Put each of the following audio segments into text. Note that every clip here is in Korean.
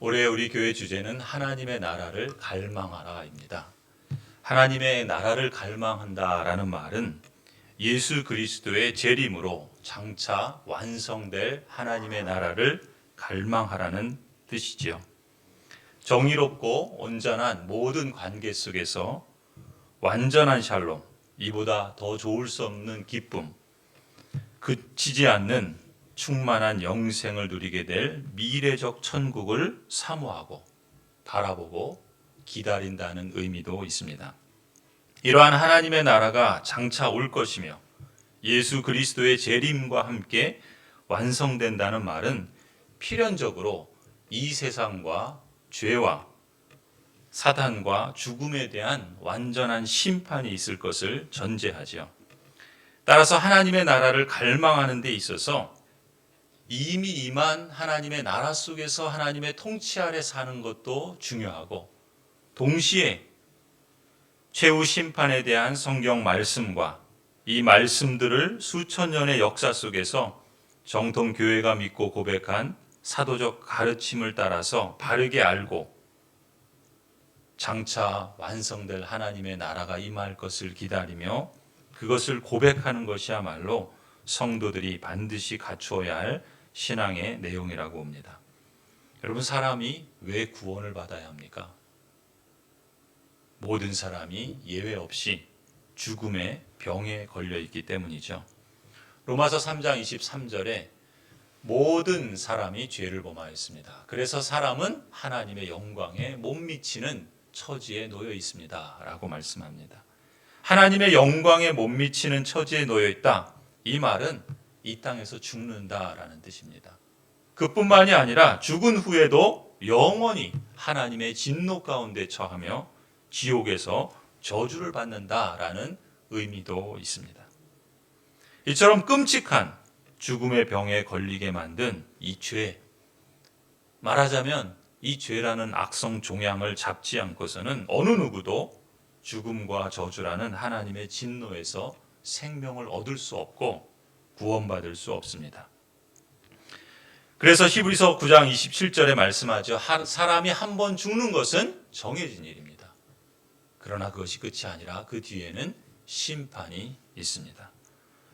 올해 우리 교회 주제는 하나님의 나라를 갈망하라입니다. 하나님의 나라를 갈망한다라는 말은 예수 그리스도의 재림으로 장차 완성될 하나님의 나라를 갈망하라는 뜻이지요. 정의롭고 온전한 모든 관계 속에서 완전한 샬롬, 이보다 더 좋을 수 없는 기쁨, 그치지 않는 충만한 영생을 누리게 될 미래적 천국을 사모하고 바라보고 기다린다는 의미도 있습니다. 이러한 하나님의 나라가 장차 올 것이며 예수 그리스도의 재림과 함께 완성된다는 말은 필연적으로 이 세상과 죄와 사단과 죽음에 대한 완전한 심판이 있을 것을 전제하지요. 따라서 하나님의 나라를 갈망하는 데 있어서 이미 임한 하나님의 나라 속에서 하나님의 통치 아래 사는 것도 중요하고, 동시에 최후 심판에 대한 성경 말씀과 이 말씀들을 수천 년의 역사 속에서 정통 교회가 믿고 고백한 사도적 가르침을 따라서 바르게 알고 장차 완성될 하나님의 나라가 임할 것을 기다리며 그것을 고백하는 것이야말로 성도들이 반드시 갖추어야 할 신앙의 내용이라고 봅니다. 여러분, 사람이 왜 구원을 받아야 합니까? 모든 사람이 예외 없이 죽음의 병에 걸려 있기 때문이죠. 로마서 3장 23절에 모든 사람이 죄를 범하였습니다. 그래서 사람은 하나님의 영광에 못 미치는 처지에 놓여 있습니다. 라고 말씀합니다. 하나님의 영광에 못 미치는 처지에 놓여 있다. 이 말은 이 땅에서 죽는다라는 뜻입니다. 그뿐만이 아니라 죽은 후에도 영원히 하나님의 진노 가운데 처하며 지옥에서 저주를 받는다라는 의미도 있습니다. 이처럼 끔찍한 죽음의 병에 걸리게 만든 이 죄, 말하자면 이 죄라는 악성 종양을 잡지 않고서는 어느 누구도 죽음과 저주라는 하나님의 진노에서 생명을 얻을 수 없고 구원받을 수 없습니다. 그래서 히브리서 9장 27절에 말씀하죠. 사람이 한 번 죽는 것은 정해진 일입니다. 그러나 그것이 끝이 아니라 그 뒤에는 심판이 있습니다.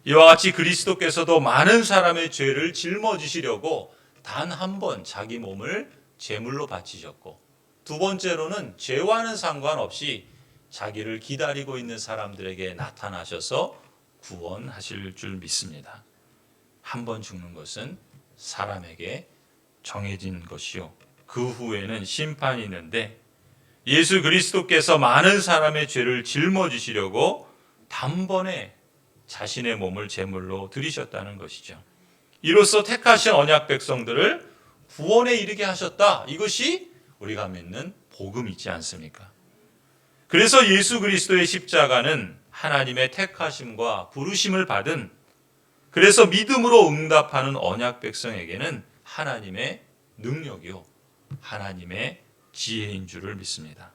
이와 같이 그리스도께서도 많은 사람의 죄를 짊어지시려고 단 한 번 자기 몸을 제물로 바치셨고, 두 번째로는 죄와는 상관없이 자기를 기다리고 있는 사람들에게 나타나셔서 구원하실 줄 믿습니다. 한 번 죽는 것은 사람에게 정해진 것이요, 그 후에는 심판이 있는데 예수 그리스도께서 많은 사람의 죄를 짊어지시려고 단번에 자신의 몸을 제물로 드리셨다는 것이죠. 이로써 택하신 언약 백성들을 구원에 이르게 하셨다. 이것이 우리가 믿는 복음이지 않습니까? 그래서 예수 그리스도의 십자가는 하나님의 택하심과 부르심을 받은, 그래서 믿음으로 응답하는 언약 백성에게는 하나님의 능력이요, 하나님의 지혜인 줄을 믿습니다.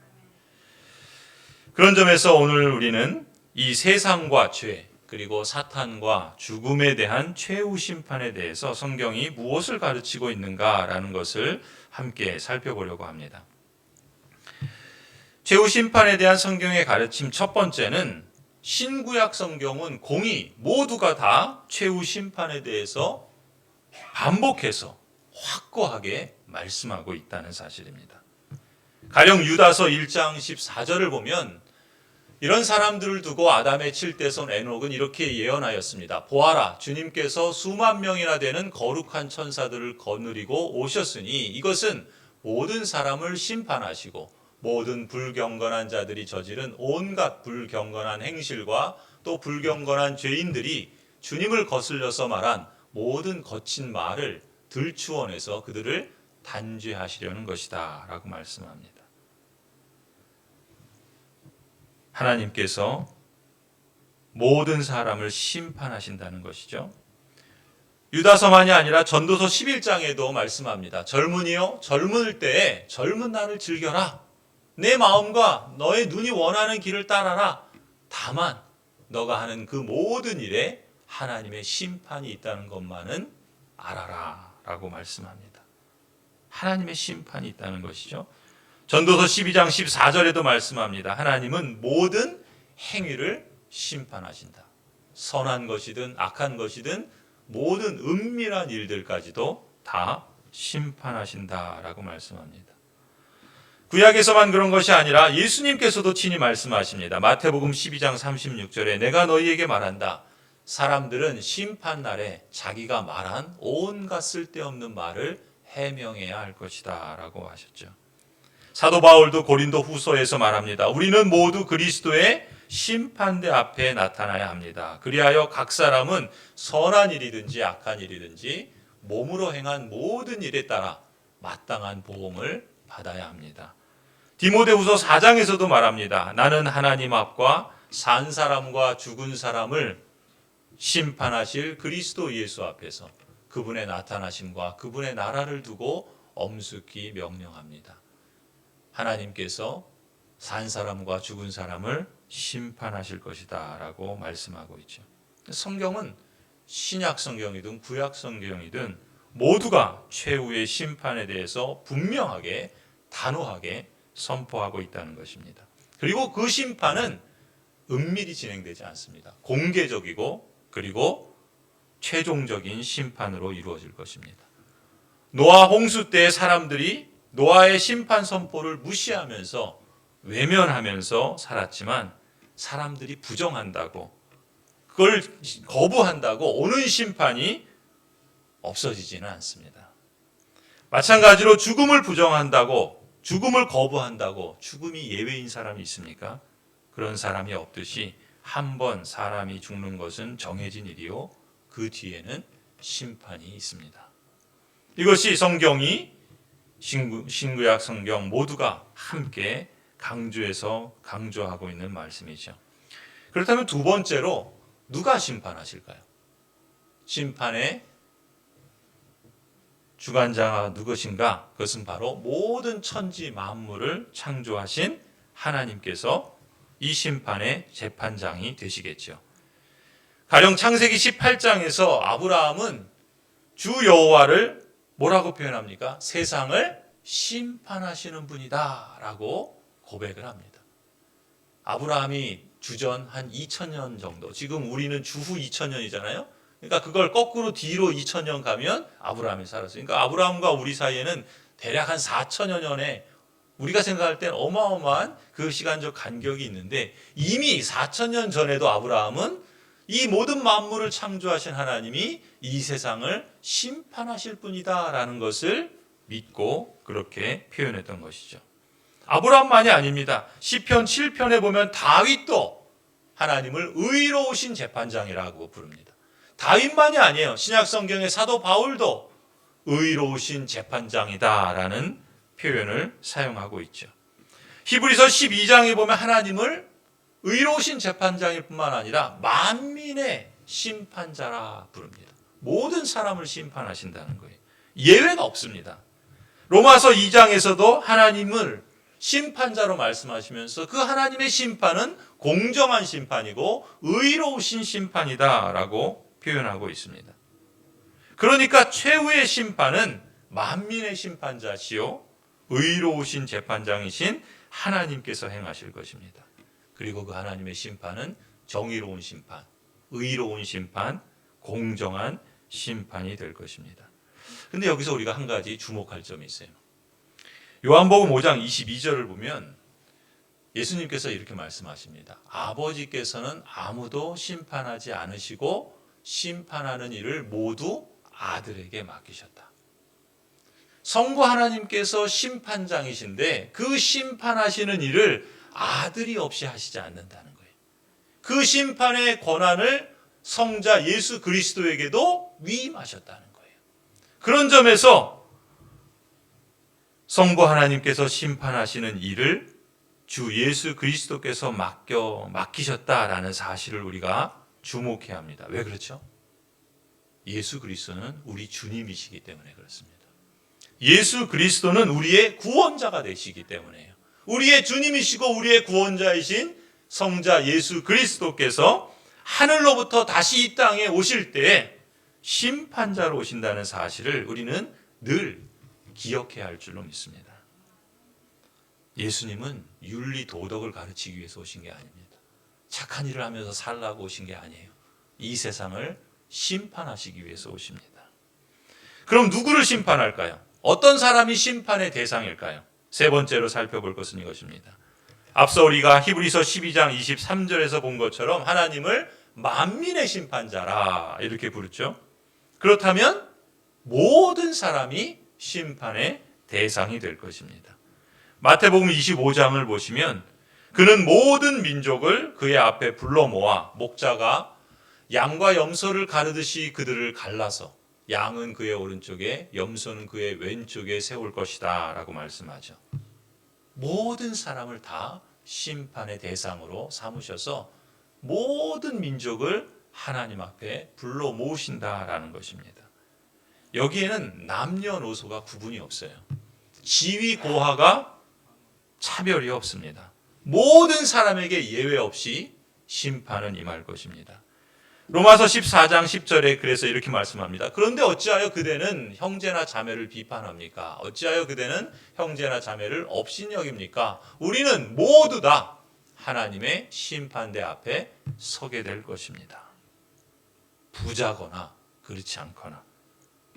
그런 점에서 오늘 우리는 이 세상과 죄, 그리고 사탄과 죽음에 대한 최후 심판에 대해서 성경이 무엇을 가르치고 있는가라는 것을 함께 살펴보려고 합니다. 최후 심판에 대한 성경의 가르침 첫 번째는, 신구약 성경은 공의 모두가 다 최후 심판에 대해서 반복해서 확고하게 말씀하고 있다는 사실입니다. 가령 유다서 1장 14절을 보면 이런 사람들을 두고 아담의 칠대손 에녹은 이렇게 예언하였습니다. 보아라, 주님께서 수만 명이나 되는 거룩한 천사들을 거느리고 오셨으니 이것은 모든 사람을 심판하시고 모든 불경건한 자들이 저지른 온갖 불경건한 행실과 또 불경건한 죄인들이 주님을 거슬려서 말한 모든 거친 말을 들추어내서 그들을 단죄하시려는 것이다 라고 말씀합니다. 하나님께서 모든 사람을 심판하신다는 것이죠. 유다서만이 아니라 전도서 11장에도 말씀합니다. 젊은이여, 젊을 때에 젊은 날을 즐겨라. 내 마음과 너의 눈이 원하는 길을 따라라. 다만 너가 하는 그 모든 일에 하나님의 심판이 있다는 것만은 알아라 라고 말씀합니다. 하나님의 심판이 있다는 것이죠. 전도서 12장 14절에도 말씀합니다. 하나님은 모든 행위를 심판하신다. 선한 것이든 악한 것이든 모든 은밀한 일들까지도 다 심판하신다라고 말씀합니다. 구약에서만 그런 것이 아니라 예수님께서도 친히 말씀하십니다. 마태복음 12장 36절에 내가 너희에게 말한다. 사람들은 심판날에 자기가 말한 온갖 쓸데없는 말을 해명해야 할 것이다 라고 하셨죠. 사도 바울도 고린도 후서에서 말합니다. 우리는 모두 그리스도의 심판대 앞에 나타나야 합니다. 그리하여 각 사람은 선한 일이든지 악한 일이든지 몸으로 행한 모든 일에 따라 마땅한 보응을 받아야 합니다. 디모데후서 4장에서도 말합니다. 나는 하나님 앞과 산 사람과 죽은 사람을 심판하실 그리스도 예수 앞에서 그분의 나타나심과 그분의 나라를 두고 엄숙히 명령합니다. 하나님께서 산 사람과 죽은 사람을 심판하실 것이다 라고 말씀하고 있죠. 성경은 신약 성경이든 구약 성경이든 모두가 최후의 심판에 대해서 분명하게 단호하게 선포하고 있다는 것입니다. 그리고 그 심판은 은밀히 진행되지 않습니다. 공개적이고 그리고 최종적인 심판으로 이루어질 것입니다. 노아 홍수 때 사람들이 노아의 심판 선포를 무시하면서 외면하면서 살았지만 사람들이 부정한다고 그걸 거부한다고 오는 심판이 없어지지는 않습니다. 마찬가지로 죽음을 부정한다고 죽음을 거부한다고 죽음이 예외인 사람이 있습니까? 그런 사람이 없듯이 한 번 사람이 죽는 것은 정해진 일이요. 그 뒤에는 심판이 있습니다. 이것이 성경이 신구약 성경 모두가 함께 강조하고 있는 말씀이죠. 그렇다면 두 번째로 누가 심판하실까요? 심판의 주관자가 누구신가? 그것은 바로 모든 천지 만물을 창조하신 하나님께서 이 심판의 재판장이 되시겠죠. 가령 창세기 18장에서 아브라함은 주 여호와를 뭐라고 표현합니까? 세상을 심판하시는 분이다 라고 고백을 합니다. 아브라함이 주전 한 2000년 정도, 지금 우리는 주후 2000년이잖아요. 그러니까 그걸 거꾸로 뒤로 2000년 가면 아브라함이 살았어요. 그러니까 아브라함과 우리 사이에는 대략 한 4000여 년에 우리가 생각할 땐 어마어마한 그 시간적 간격이 있는데 이미 4000년 전에도 아브라함은 이 모든 만물을 창조하신 하나님이 이 세상을 심판하실 분이다라는 것을 믿고 그렇게 표현했던 것이죠. 아브라함만이 아닙니다. 시편 7편에 보면 다윗도 하나님을 의로우신 재판장이라고 부릅니다. 다윗만이 아니에요. 신약 성경의 사도 바울도 의로우신 재판장이다라는 표현을 사용하고 있죠. 히브리서 12장에 보면 하나님을 의로우신 재판장일 뿐만 아니라 만민의 심판자라 부릅니다. 모든 사람을 심판하신다는 거예요. 예외가 없습니다. 로마서 2장에서도 하나님을 심판자로 말씀하시면서 그 하나님의 심판은 공정한 심판이고 의로우신 심판이다라고 표현하고 있습니다. 그러니까 최후의 심판은 만민의 심판자시요 의로우신 재판장이신 하나님께서 행하실 것입니다. 그리고 그 하나님의 심판은 정의로운 심판, 의로운 심판, 공정한 심판이 될 것입니다. 근데 여기서 우리가 한 가지 주목할 점이 있어요. 요한복음 5장 22절을 보면 예수님께서 이렇게 말씀하십니다. 아버지께서는 아무도 심판하지 않으시고 심판하는 일을 모두 아들에게 맡기셨다. 성부 하나님께서 심판장이신데 그 심판하시는 일을 아들이 없이 하시지 않는다는 거예요. 그 심판의 권한을 성자 예수 그리스도에게도 위임하셨다는 거예요. 그런 점에서 성부 하나님께서 심판하시는 일을 주 예수 그리스도께서 맡기셨다라는 사실을 우리가 주목해야 합니다. 왜 그렇죠? 예수 그리스도는 우리 주님이시기 때문에 그렇습니다. 예수 그리스도는 우리의 구원자가 되시기 때문에요. 우리의 주님이시고 우리의 구원자이신 성자 예수 그리스도께서 하늘로부터 다시 이 땅에 오실 때 심판자로 오신다는 사실을 우리는 늘 기억해야 할 줄로 믿습니다. 예수님은 윤리 도덕을 가르치기 위해서 오신 게 아닙니다. 착한 일을 하면서 살라고 오신 게 아니에요. 이 세상을 심판하시기 위해서 오십니다. 그럼 누구를 심판할까요? 어떤 사람이 심판의 대상일까요? 세 번째로 살펴볼 것은 이것입니다. 앞서 우리가 히브리서 12장 23절에서 본 것처럼 하나님을 만민의 심판자라 이렇게 부르죠. 그렇다면 모든 사람이 심판의 대상이 될 것입니다. 마태복음 25장을 보시면 그는 모든 민족을 그의 앞에 불러 모아 목자가 양과 염소를 가르듯이 그들을 갈라서 양은 그의 오른쪽에 염소는 그의 왼쪽에 세울 것이다 라고 말씀하죠. 모든 사람을 다 심판의 대상으로 삼으셔서 모든 민족을 하나님 앞에 불러 모으신다라는 것입니다. 여기에는 남녀노소가 구분이 없어요. 지위 고하가 차별이 없습니다. 모든 사람에게 예외 없이 심판은 임할 것입니다. 로마서 14장 10절에 그래서 이렇게 말씀합니다. 그런데 어찌하여 그대는 형제나 자매를 비판합니까? 어찌하여 그대는 형제나 자매를 업신여깁니까? 우리는 모두 다 하나님의 심판대 앞에 서게 될 것입니다. 부자거나 그렇지 않거나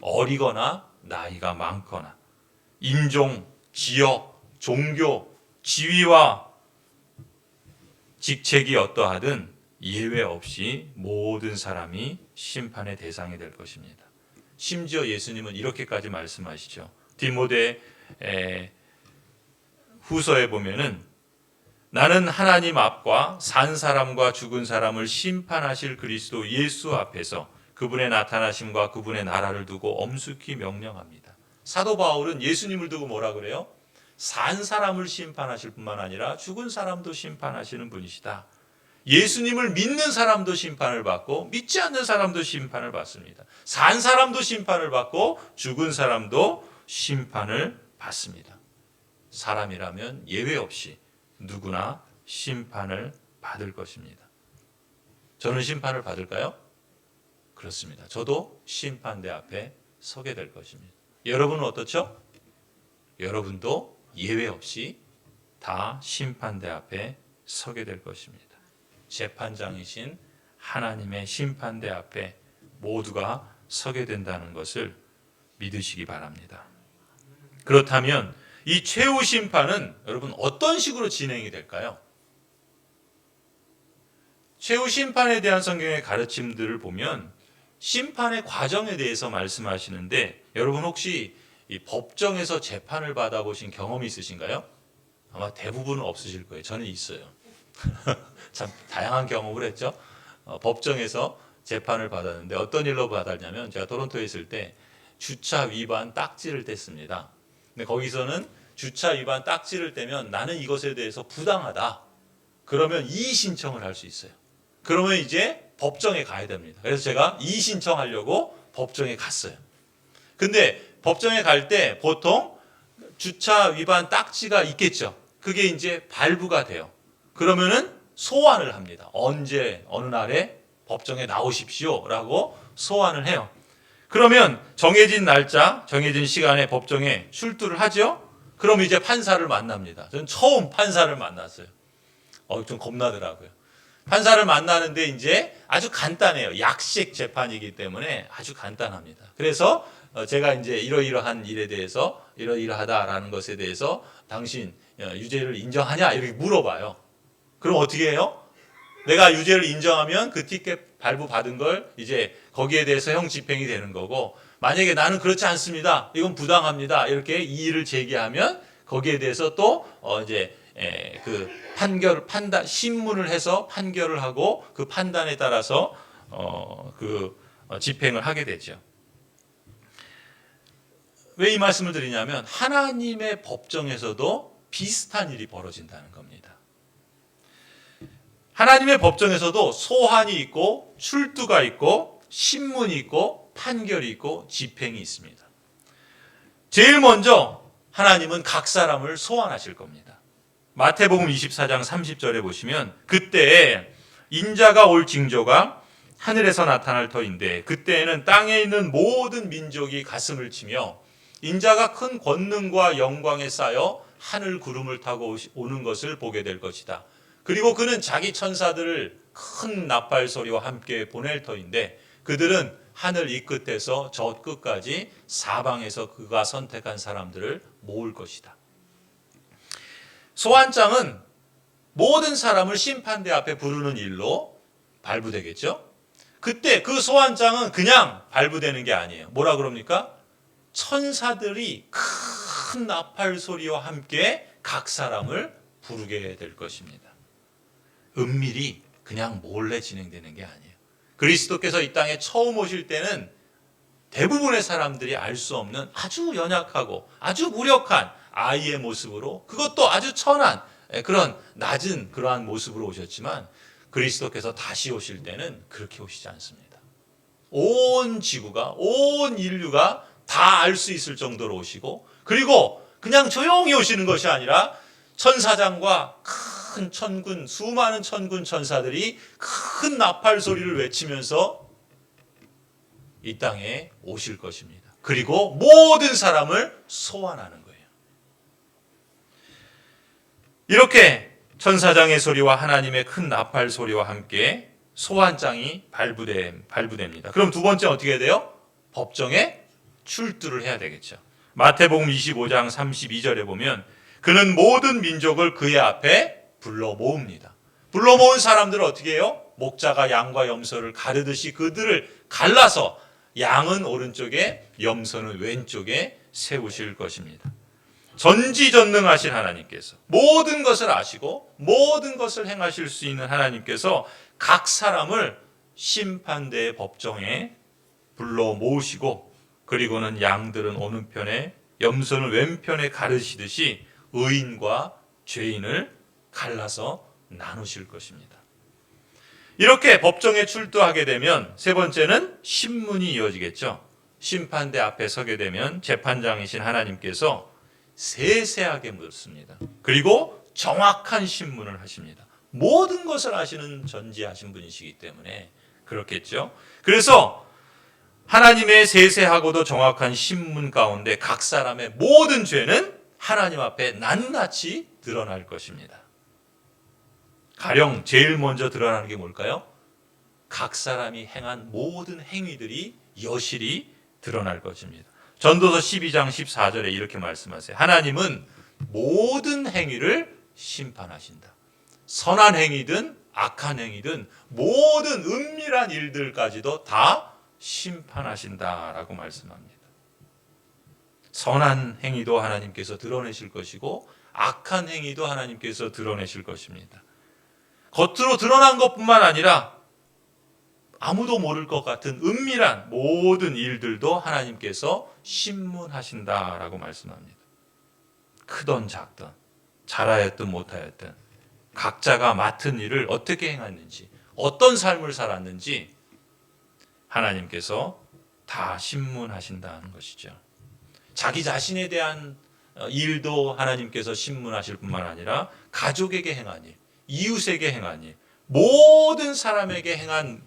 어리거나 나이가 많거나 인종, 지역, 종교, 지위와 직책이 어떠하든 예외 없이 모든 사람이 심판의 대상이 될 것입니다. 심지어 예수님은 이렇게까지 말씀하시죠. 디모데 후서에 보면은 나는 하나님 앞과 산 사람과 죽은 사람을 심판하실 그리스도 예수 앞에서 그분의 나타나심과 그분의 나라를 두고 엄숙히 명령합니다. 사도 바울은 예수님을 두고 뭐라 그래요? 산 사람을 심판하실 뿐만 아니라 죽은 사람도 심판하시는 분이시다. 예수님을 믿는 사람도 심판을 받고 믿지 않는 사람도 심판을 받습니다. 산 사람도 심판을 받고 죽은 사람도 심판을 받습니다. 사람이라면 예외 없이 누구나 심판을 받을 것입니다. 저는 심판을 받을까요? 그렇습니다. 저도 심판대 앞에 서게 될 것입니다. 여러분은 어떻죠? 여러분도 예외 없이 다 심판대 앞에 서게 될 것입니다. 재판장이신 하나님의 심판대 앞에 모두가 서게 된다는 것을 믿으시기 바랍니다. 그렇다면 이 최후 심판은 여러분 어떤 식으로 진행이 될까요? 최후 심판에 대한 성경의 가르침들을 보면 심판의 과정에 대해서 말씀하시는데 여러분 혹시 이 법정에서 재판을 받아보신 경험이 있으신가요? 아마 대부분은 없으실 거예요. 저는 있어요. 참 다양한 경험을 했죠. 법정에서 재판을 받았는데 어떤 일로 받았냐면 제가 토론토에 있을 때 주차 위반 딱지를 뗐습니다. 근데 거기서는 주차 위반 딱지를 떼면 나는 이것에 대해서 부당하다. 그러면 이의 신청을 할 수 있어요. 그러면 이제 법정에 가야 됩니다. 그래서 제가 이의 신청하려고 법정에 갔어요. 근데 법정에 갈 때 보통 주차 위반 딱지가 있겠죠. 그게 이제 발부가 돼요. 그러면은 소환을 합니다. 언제 어느 날에 법정에 나오십시오라고 소환을 해요. 그러면 정해진 날짜, 정해진 시간에 법정에 출두를 하죠. 그럼 이제 판사를 만납니다. 저는 처음 판사를 만났어요. 좀 겁나더라고요. 판사를 만나는데 이제 아주 간단해요. 약식 재판이기 때문에 아주 간단합니다. 그래서 제가 이제 이러이러한 일에 대해서 이러이러하다라는 것에 대해서 당신 유죄를 인정하냐 이렇게 물어봐요. 그럼 어떻게 해요? 내가 유죄를 인정하면 그 티켓 발부 받은 걸 이제 거기에 대해서 형 집행이 되는 거고 만약에 나는 그렇지 않습니다. 이건 부당합니다. 이렇게 이의를 제기하면 거기에 대해서 또 이제 그 판단 신문을 해서 판결을 하고 그 판단에 따라서 집행을 하게 되죠. 왜 이 말씀을 드리냐면 하나님의 법정에서도 비슷한 일이 벌어진다는 겁니다. 하나님의 법정에서도 소환이 있고 출두가 있고 신문이 있고 판결이 있고 집행이 있습니다. 제일 먼저 하나님은 각 사람을 소환하실 겁니다. 마태복음 24장 30절에 보시면 그때에 인자가 올 징조가 하늘에서 나타날 터인데 그때에는 땅에 있는 모든 민족이 가슴을 치며 인자가 큰 권능과 영광에 쌓여 하늘 구름을 타고 오는 것을 보게 될 것이다. 그리고 그는 자기 천사들을 큰 나팔 소리와 함께 보낼 터인데 그들은 하늘 이 끝에서 저 끝까지 사방에서 그가 선택한 사람들을 모을 것이다. 소환장은 모든 사람을 심판대 앞에 부르는 일로 발부되겠죠. 그때 그 소환장은 그냥 발부되는 게 아니에요. 뭐라 그럽니까? 천사들이 큰 나팔 소리와 함께 각 사람을 부르게 될 것입니다. 은밀히 그냥 몰래 진행되는 게 아니에요. 그리스도께서 이 땅에 처음 오실 때는 대부분의 사람들이 알 수 없는 아주 연약하고 아주 무력한 아이의 모습으로, 그것도 아주 천한 그런 낮은 그러한 모습으로 오셨지만 그리스도께서 다시 오실 때는 그렇게 오시지 않습니다. 온 지구가, 온 인류가 다 알 수 있을 정도로 오시고, 그리고 그냥 조용히 오시는 것이 아니라 천사장과 큰 천군, 수많은 천군 천사들이 큰 나팔 소리를 외치면서 이 땅에 오실 것입니다. 그리고 모든 사람을 소환하는 거예요. 이렇게 천사장의 소리와 하나님의 큰 나팔 소리와 함께 소환장이 발부됩니다. 그럼 두 번째 어떻게 해야 돼요? 법정에 출두를 해야 되겠죠. 마태복음 25장 32절에 보면 그는 모든 민족을 그의 앞에 불러 모읍니다. 불러 모은 사람들을 어떻게 해요? 목자가 양과 염소를 가르듯이 그들을 갈라서 양은 오른쪽에 염소는 왼쪽에 세우실 것입니다. 전지전능하신 하나님께서 모든 것을 아시고 모든 것을 행하실 수 있는 하나님께서 각 사람을 심판대의 법정에 불러 모으시고, 그리고는 양들은 오른편에 염소는 왼편에 가르시듯이 의인과 죄인을 갈라서 나누실 것입니다. 이렇게 법정에 출두하게 되면 세 번째는 신문이 이어지겠죠. 심판대 앞에 서게 되면 재판장이신 하나님께서 세세하게 묻습니다. 그리고 정확한 신문을 하십니다. 모든 것을 아시는 전지하신 분이시기 때문에 그렇겠죠. 그래서 하나님의 세세하고도 정확한 신문 가운데 각 사람의 모든 죄는 하나님 앞에 낱낱이 드러날 것입니다. 가령 제일 먼저 드러나는 게 뭘까요? 각 사람이 행한 모든 행위들이 여실히 드러날 것입니다. 전도서 12장 14절에 이렇게 말씀하세요. 하나님은 모든 행위를 심판하신다. 선한 행위든 악한 행위든 모든 은밀한 일들까지도 다 심판하신다라고 말씀합니다. 선한 행위도 하나님께서 드러내실 것이고 악한 행위도 하나님께서 드러내실 것입니다. 겉으로 드러난 것뿐만 아니라 아무도 모를 것 같은 은밀한 모든 일들도 하나님께서 심문하신다라고 말씀합니다. 크던 작던, 잘하였든 못하였든 각자가 맡은 일을 어떻게 행했는지, 어떤 삶을 살았는지 하나님께서 다 심문하신다는 것이죠. 자기 자신에 대한 일도 하나님께서 심문하실 뿐만 아니라 가족에게 행한 일, 이웃에게 행한 일, 모든 사람에게 행한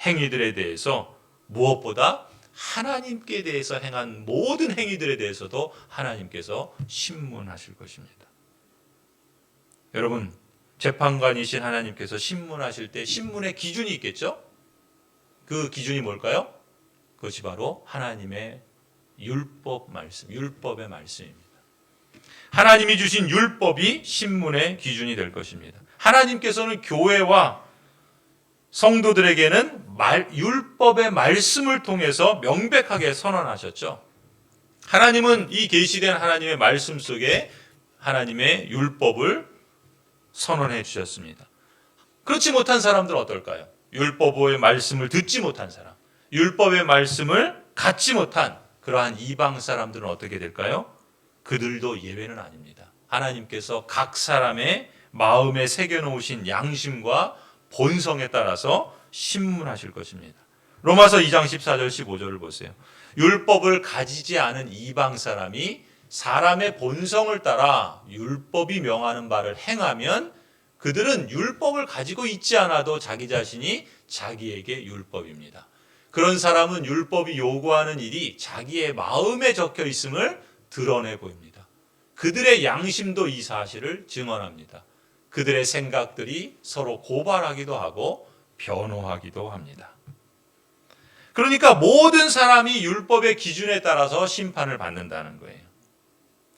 행위들에 대해서, 무엇보다 하나님께 대해서 행한 모든 행위들에 대해서도 하나님께서 심문하실 것입니다. 여러분, 재판관이신 하나님께서 심문하실 때 심문의 기준이 있겠죠? 그 기준이 뭘까요? 그것이 바로 하나님의 율법 말씀, 율법의 말씀입니다. 하나님이 주신 율법이 심문의 기준이 될 것입니다. 하나님께서는 교회와 성도들에게는 율법의 말씀을 통해서 명백하게 선언하셨죠. 하나님은 이 계시된 하나님의 말씀 속에 하나님의 율법을 선언해 주셨습니다. 그렇지 못한 사람들은 어떨까요? 율법의 말씀을 듣지 못한 사람, 율법의 말씀을 갖지 못한 그러한 이방 사람들은 어떻게 될까요? 그들도 예외는 아닙니다. 하나님께서 각 사람의 마음에 새겨놓으신 양심과 본성에 따라서 심문하실 것입니다. 로마서 2장 14절 15절을 보세요. 율법을 가지지 않은 이방 사람이 사람의 본성을 따라 율법이 명하는 바를 행하면 그들은 율법을 가지고 있지 않아도 자기 자신이 자기에게 율법입니다. 그런 사람은 율법이 요구하는 일이 자기의 마음에 적혀 있음을 드러내 보입니다. 그들의 양심도 이 사실을 증언합니다. 그들의 생각들이 서로 고발하기도 하고 변호하기도 합니다. 그러니까 모든 사람이 율법의 기준에 따라서 심판을 받는다는 거예요.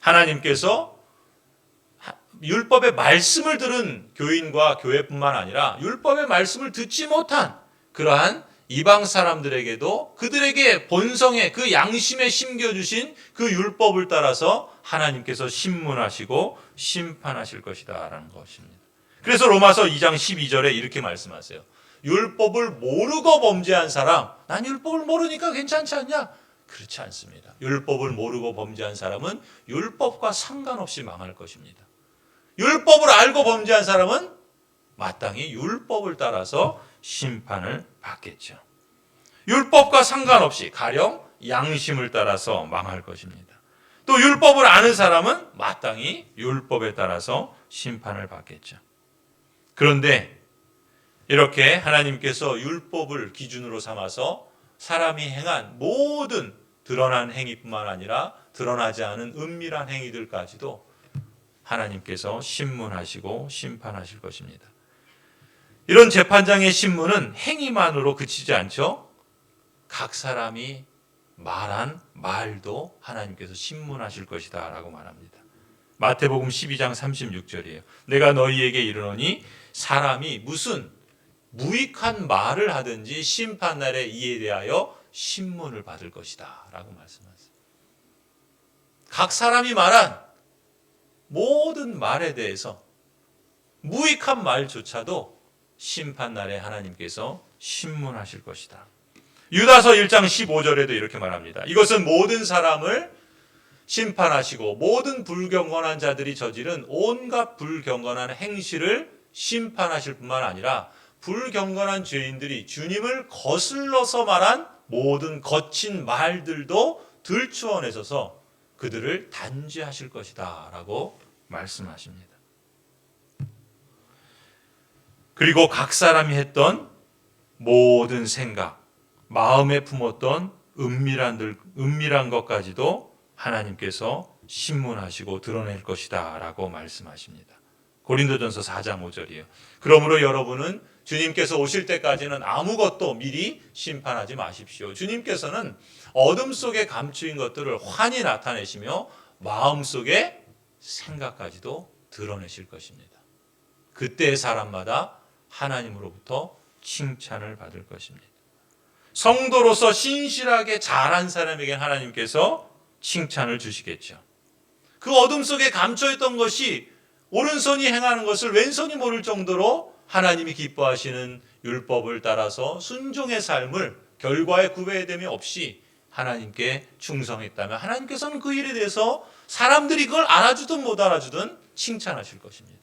하나님께서 율법의 말씀을 들은 교인과 교회뿐만 아니라 율법의 말씀을 듣지 못한 그러한 이방 사람들에게도 그들에게 본성의 그 양심에 심겨주신 그 율법을 따라서 하나님께서 신문하시고 심판하실 것이다 라는 것입니다. 그래서 로마서 2장 12절에 이렇게 말씀하세요. 율법을 모르고 범죄한 사람, 난 율법을 모르니까 괜찮지 않냐? 그렇지 않습니다. 율법을 모르고 범죄한 사람은 율법과 상관없이 망할 것입니다. 율법을 알고 범죄한 사람은 마땅히 율법을 따라서 심판을 받겠죠. 율법과 상관없이 가령 양심을 따라서 망할 것입니다. 또 율법을 아는 사람은 마땅히 율법에 따라서 심판을 받겠죠. 그런데 이렇게 하나님께서 율법을 기준으로 삼아서 사람이 행한 모든 드러난 행위뿐만 아니라 드러나지 않은 은밀한 행위들까지도 하나님께서 신문하시고 심판하실 것입니다. 이런 재판장의 신문은 행위만으로 그치지 않죠. 각 사람이 말한 말도 하나님께서 신문하실 것이다 라고 말합니다. 마태복음 12장 36절이에요. 내가 너희에게 이르노니 사람이 무슨 무익한 말을 하든지 심판날에 이에 대하여 신문을 받을 것이다 라고 말씀하세요. 각 사람이 말한 모든 말에 대해서 무익한 말조차도 심판날에 하나님께서 신문하실 것이다. 유다서 1장 15절에도 이렇게 말합니다. 이것은 모든 사람을 심판하시고 모든 불경건한 자들이 저지른 온갖 불경건한 행실을 심판하실 뿐만 아니라 불경건한 죄인들이 주님을 거슬러서 말한 모든 거친 말들도 들추어내셔서 그들을 단죄하실 것이다 라고 말씀하십니다. 그리고 각 사람이 했던 모든 생각, 마음에 품었던 은밀한 것까지도 하나님께서 신문하시고 드러낼 것이다 라고 말씀하십니다. 고린도전서 4장 5절이에요. 그러므로 여러분은 주님께서 오실 때까지는 아무것도 미리 심판하지 마십시오. 주님께서는 어둠 속에 감추인 것들을 환히 나타내시며 마음속의 생각까지도 드러내실 것입니다. 그때의 사람마다 하나님으로부터 칭찬을 받을 것입니다. 성도로서 신실하게 잘한 사람에게 하나님께서 칭찬을 주시겠죠. 그 어둠 속에 감춰있던 것이 오른손이 행하는 것을 왼손이 모를 정도로 하나님이 기뻐하시는 율법을 따라서 순종의 삶을 결과의 구애됨이 없이 하나님께 충성했다면 하나님께서는 그 일에 대해서 사람들이 그걸 알아주든 못 알아주든 칭찬하실 것입니다.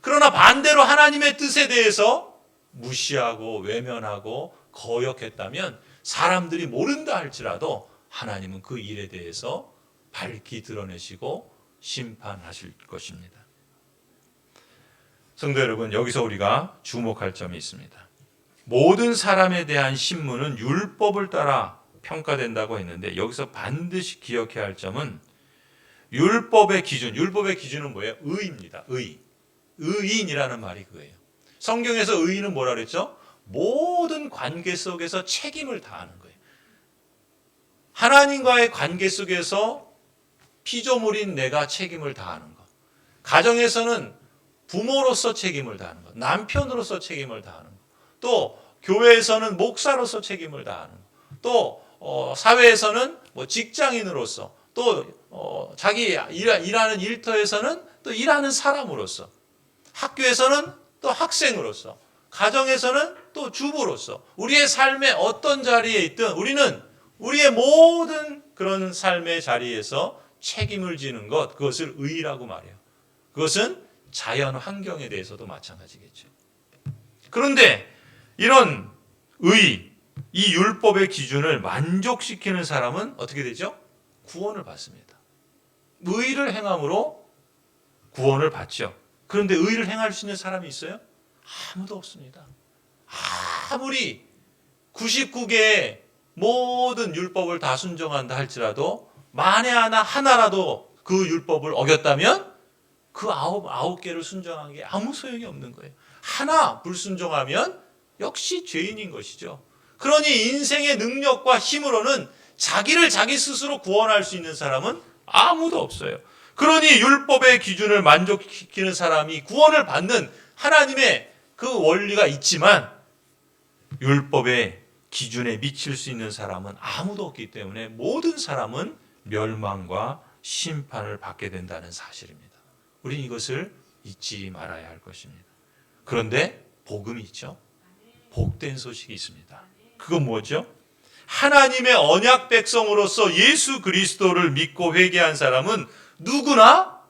그러나 반대로 하나님의 뜻에 대해서 무시하고 외면하고 거역했다면 사람들이 모른다 할지라도 하나님은 그 일에 대해서 밝히 드러내시고 심판하실 것입니다. 성도 여러분, 여기서 우리가 주목할 점이 있습니다. 모든 사람에 대한 신문은 율법을 따라 평가된다고 했는데 여기서 반드시 기억해야 할 점은 율법의 기준은 뭐예요? 의입니다. 의인이라는 말이 그거예요. 성경에서 의인은 뭐라 그랬죠? 모든 관계 속에서 책임을 다하는 거예요. 하나님과의 관계 속에서 피조물인 내가 책임을 다하는 것. 가정에서는 부모로서 책임을 다하는 것. 남편으로서 책임을 다하는 것. 또 교회에서는 목사로서 책임을 다하는 것. 또 사회에서는 직장인으로서 또 자기 일하는 일터에서는 또 일하는 사람으로서 학교에서는 또 학생으로서 가정에서는 또 주부로서 우리의 삶의 어떤 자리에 있든 우리는 우리의 모든 그런 삶의 자리에서 책임을 지는 것, 그것을 의라고 말해요. 그것은 자연 환경에 대해서도 마찬가지겠죠. 그런데 이런 이 율법의 기준을 만족시키는 사람은 어떻게 되죠? 구원을 받습니다. 의를 행함으로 구원을 받죠. 그런데 의를 행할 수 있는 사람이 있어요? 아무도 없습니다. 아무리 99개의 모든 율법을 다 순종한다 할지라도 만에 하나라도 그 율법을 어겼다면 그 아홉 개를 순종한 게 아무 소용이 없는 거예요. 하나 불순종하면 역시 죄인인 것이죠. 그러니 인생의 능력과 힘으로는 자기를 자기 스스로 구원할 수 있는 사람은 아무도 없어요. 그러니 율법의 기준을 만족시키는 사람이 구원을 받는 하나님의 그 원리가 있지만 율법의 기준에 미칠 수 있는 사람은 아무도 없기 때문에 모든 사람은 멸망과 심판을 받게 된다는 사실입니다. 우리는 이것을 잊지 말아야 할 것입니다. 그런데 복음이 있죠. 복된 소식이 있습니다. 그건 뭐죠? 하나님의 언약 백성으로서 예수 그리스도를 믿고 회개한 사람은 누구나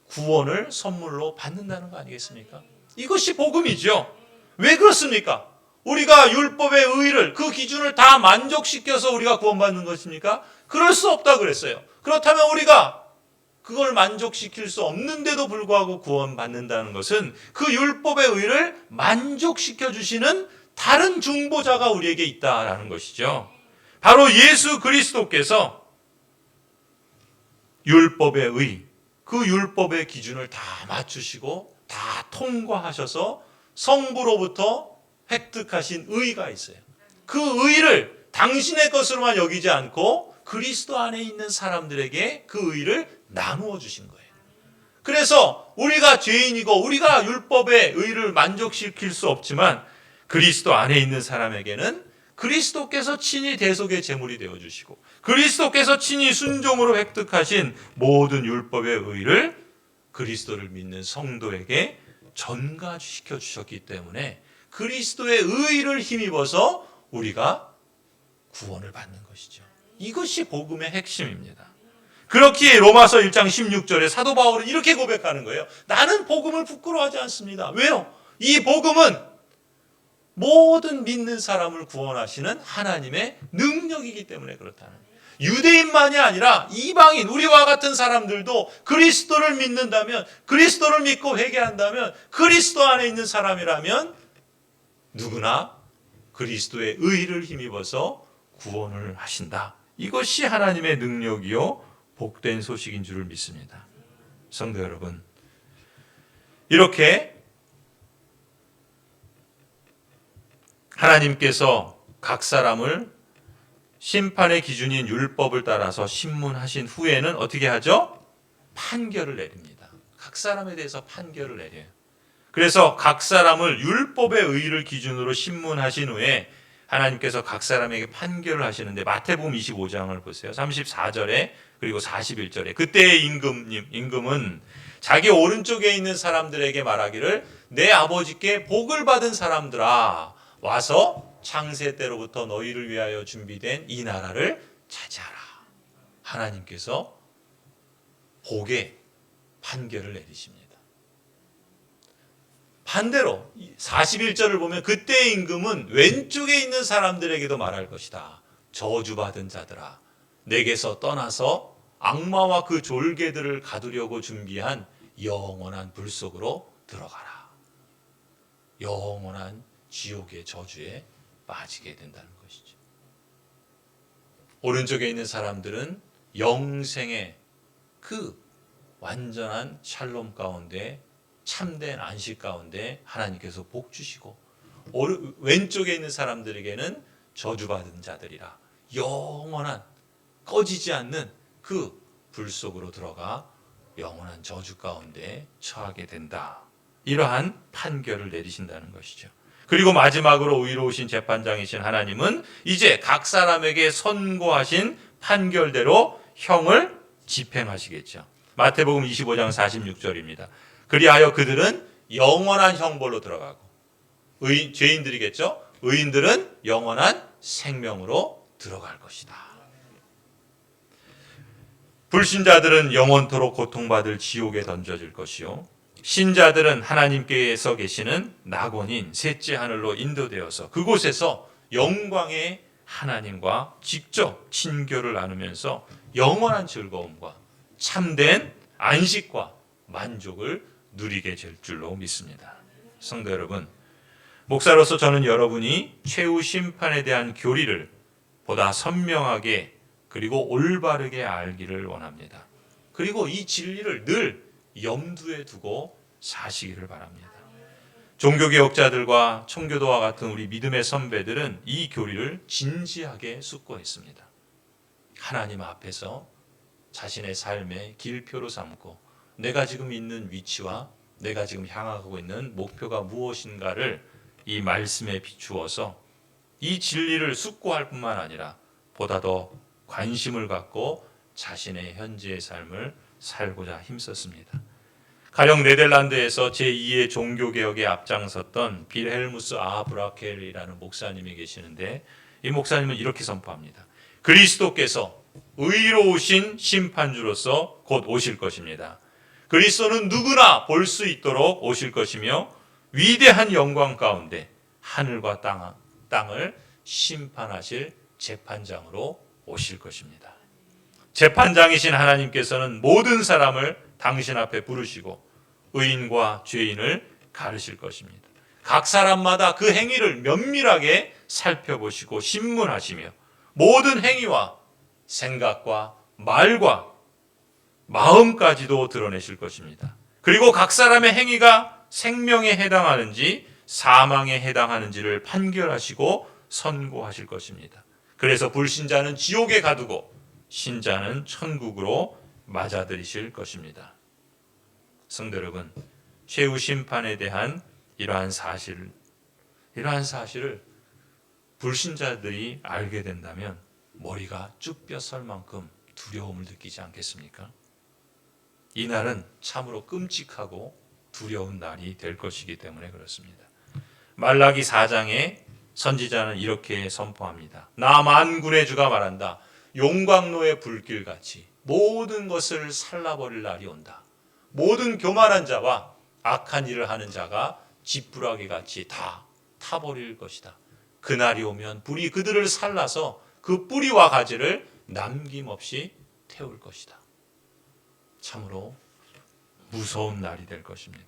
구원을 선물로 받는다는 거 아니겠습니까? 이것이 복음이죠. 왜 그렇습니까? 우리가 율법의 의의를 그 기준을 다 만족시켜서 우리가 구원받는 것입니까? 그럴 수 없다 그랬어요. 그렇다면 우리가 그걸 만족시킬 수 없는데도 불구하고 구원받는다는 것은 그 율법의 의의를 만족시켜 주시는 다른 중보자가 우리에게 있다라는 것이죠. 바로 예수 그리스도께서 율법의 의, 그 율법의 기준을 다 맞추시고 다 통과하셔서 성부로부터 획득하신 의가 있어요. 그 의를 당신의 것으로만 여기지 않고 그리스도 안에 있는 사람들에게 그 의를 나누어 주신 거예요. 그래서 우리가 죄인이고 우리가 율법의 의를 만족시킬 수 없지만 그리스도 안에 있는 사람에게는 그리스도께서 친히 대속의 제물이 되어주시고 그리스도께서 친히 순종으로 획득하신 모든 율법의 의를 그리스도를 믿는 성도에게 전가시켜 주셨기 때문에 그리스도의 의를 힘입어서 우리가 구원을 받는 것이죠. 이것이 복음의 핵심입니다. 그렇기에 로마서 1장 16절에 사도 바울은 이렇게 고백하는 거예요. 나는 복음을 부끄러워하지 않습니다. 왜요? 이 복음은 모든 믿는 사람을 구원하시는 하나님의 능력이기 때문에 그렇다는 거예요. 유대인만이 아니라 이방인, 우리와 같은 사람들도 그리스도를 믿는다면, 그리스도를 믿고 회개한다면, 그리스도 안에 있는 사람이라면 누구나 그리스도의 의를 힘입어서 구원을 하신다. 이것이 하나님의 능력이요 복된 소식인 줄을 믿습니다. 성도 여러분, 이렇게 하나님께서 각 사람을 심판의 기준인 율법을 따라서 신문하신 후에는 어떻게 하죠? 판결을 내립니다. 각 사람에 대해서 판결을 내려요. 그래서 각 사람을 율법의 의의를 기준으로 신문하신 후에 하나님께서 각 사람에게 판결을 하시는데 마태복음 25장을 보세요. 34절에 그리고 41절에 그때의 임금은 자기 오른쪽에 있는 사람들에게 말하기를 내 아버지께 복을 받은 사람들아 와서 창세 때로부터 너희를 위하여 준비된 이 나라를 차지하라. 하나님께서 복의 판결을 내리십니다. 반대로 41절을 보면 그때의 임금은 왼쪽에 있는 사람들에게도 말할 것이다. 저주받은 자들아 내게서 떠나서 악마와 그 졸개들을 가두려고 준비한 영원한 불 속으로 들어가라. 영원한 지옥의 저주에 빠지게 된다는 것이죠. 오른쪽에 있는 사람들은 영생의 그 완전한 샬롬 가운데 참된 안식 가운데 하나님께서 복 주시고 왼쪽에 있는 사람들에게는 저주받은 자들이라 영원한 꺼지지 않는 그 불 속으로 들어가 영원한 저주 가운데 처하게 된다. 이러한 판결을 내리신다는 것이죠. 그리고 마지막으로 의로우신 재판장이신 하나님은 이제 각 사람에게 선고하신 판결대로 형을 집행하시겠죠. 마태복음 25장 46절입니다. 그리하여 그들은 영원한 형벌로 들어가고 죄인들이겠죠. 의인들은 영원한 생명으로 들어갈 것이다. 불신자들은 영원토록 고통받을 지옥에 던져질 것이요 신자들은 하나님께서 계시는 낙원인 셋째 하늘로 인도되어서 그곳에서 영광의 하나님과 직접 친교를 나누면서 영원한 즐거움과 참된 안식과 만족을 누리게 될 줄로 믿습니다. 성도 여러분, 목사로서 저는 여러분이 최후 심판에 대한 교리를 보다 선명하게 그리고 올바르게 알기를 원합니다. 그리고 이 진리를 늘 염두에 두고 사시기를 바랍니다. 종교개혁자들과 청교도와 같은 우리 믿음의 선배들은 이 교리를 진지하게 숙고했습니다. 하나님 앞에서 자신의 삶의 길표로 삼고 내가 지금 있는 위치와 내가 지금 향하고 있는 목표가 무엇인가를 이 말씀에 비추어서 이 진리를 숙고할 뿐만 아니라 보다 더 관심을 갖고 자신의 현재의 삶을 살고자 힘썼습니다. 가령 네덜란드에서 제2의 종교개혁에 앞장섰던 빌헬무스 아브라켈이라는 목사님이 계시는데 이 목사님은 이렇게 선포합니다. 그리스도께서 의로우신 심판주로서 곧 오실 것입니다. 그리스도는 누구나 볼 수 있도록 오실 것이며 위대한 영광 가운데 하늘과 땅을 심판하실 재판장으로 오실 것입니다. 재판장이신 하나님께서는 모든 사람을 당신 앞에 부르시고 의인과 죄인을 가르실 것입니다. 각 사람마다 그 행위를 면밀하게 살펴보시고 신문하시며 모든 행위와 생각과 말과 마음까지도 드러내실 것입니다. 그리고 각 사람의 행위가 생명에 해당하는지 사망에 해당하는지를 판결하시고 선고하실 것입니다. 그래서 불신자는 지옥에 가두고 신자는 천국으로 맞아들이실 것입니다. 성도 여러분, 최후 심판에 대한 이러한 사실을 불신자들이 알게 된다면 머리가 쭈뼛 설 만큼 두려움을 느끼지 않겠습니까? 이 날은 참으로 끔찍하고 두려운 날이 될 것이기 때문에 그렇습니다. 말라기 4장에 선지자는 이렇게 선포합니다. 나 만군의 주가 말한다. 용광로의 불길같이 모든 것을 살라버릴 날이 온다. 모든 교만한 자와 악한 일을 하는 자가 지푸라기같이 다 타버릴 것이다. 그날이 오면 불이 그들을 살라서 그 뿌리와 가지를 남김없이 태울 것이다. 참으로 무서운 날이 될 것입니다.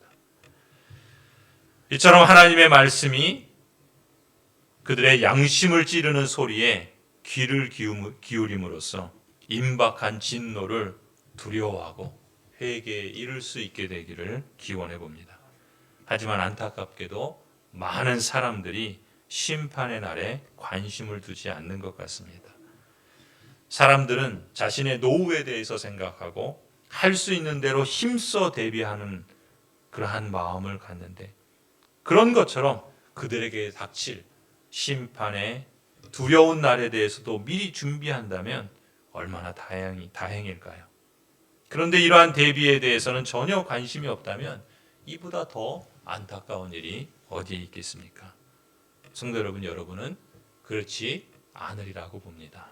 이처럼 하나님의 말씀이 그들의 양심을 찌르는 소리에 귀를 기울임으로써 임박한 진노를 두려워하고 회개에 이를 수 있게 되기를 기원해 봅니다. 하지만 안타깝게도 많은 사람들이 심판의 날에 관심을 두지 않는 것 같습니다. 사람들은 자신의 노후에 대해서 생각하고 할 수 있는 대로 힘써 대비하는 그러한 마음을 갖는데 그런 것처럼 그들에게 닥칠 심판의 두려운 날에 대해서도 미리 준비한다면 얼마나 다행일까요? 그런데 이러한 대비에 대해서는 전혀 관심이 없다면 이보다 더 안타까운 일이 어디에 있겠습니까? 성도 여러분, 여러분은 그렇지 않으리라고 봅니다.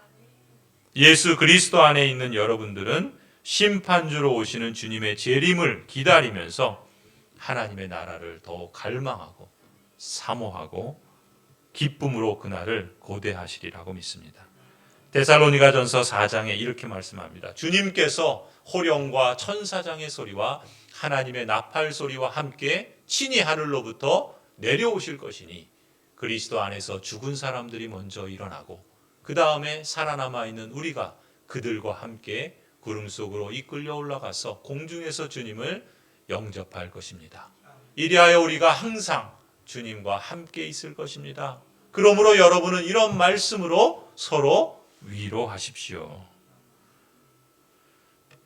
예수 그리스도 안에 있는 여러분들은 심판주로 오시는 주님의 재림을 기다리면서 하나님의 나라를 더 갈망하고 사모하고 기쁨으로 그날을 고대하시리라고 믿습니다. 데살로니가전서 4장에 이렇게 말씀합니다. 주님께서 호령과 천사장의 소리와 하나님의 나팔 소리와 함께 친히 하늘로부터 내려오실 것이니 그리스도 안에서 죽은 사람들이 먼저 일어나고 그 다음에 살아남아 있는 우리가 그들과 함께 구름 속으로 이끌려 올라가서 공중에서 주님을 영접할 것입니다. 이리하여 우리가 항상 주님과 함께 있을 것입니다. 그러므로 여러분은 이런 말씀으로 서로 위로하십시오.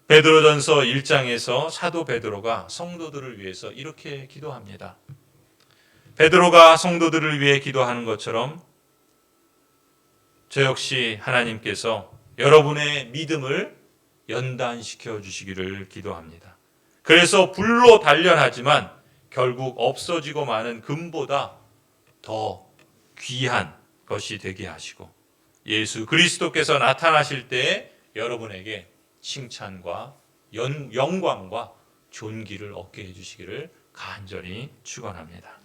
베드로전서 1장에서 사도 베드로가 성도들을 위해서 이렇게 기도합니다. 베드로가 성도들을 위해 기도하는 것처럼 저 역시 하나님께서 여러분의 믿음을 연단시켜 주시기를 기도합니다. 그래서 불로 단련하지만 결국 없어지고 마는 금보다 더 귀한 것이 되게 하시고 예수 그리스도께서 나타나실 때에 여러분에게 칭찬과 영광과 존귀를 얻게 해주시기를 간절히 축원합니다.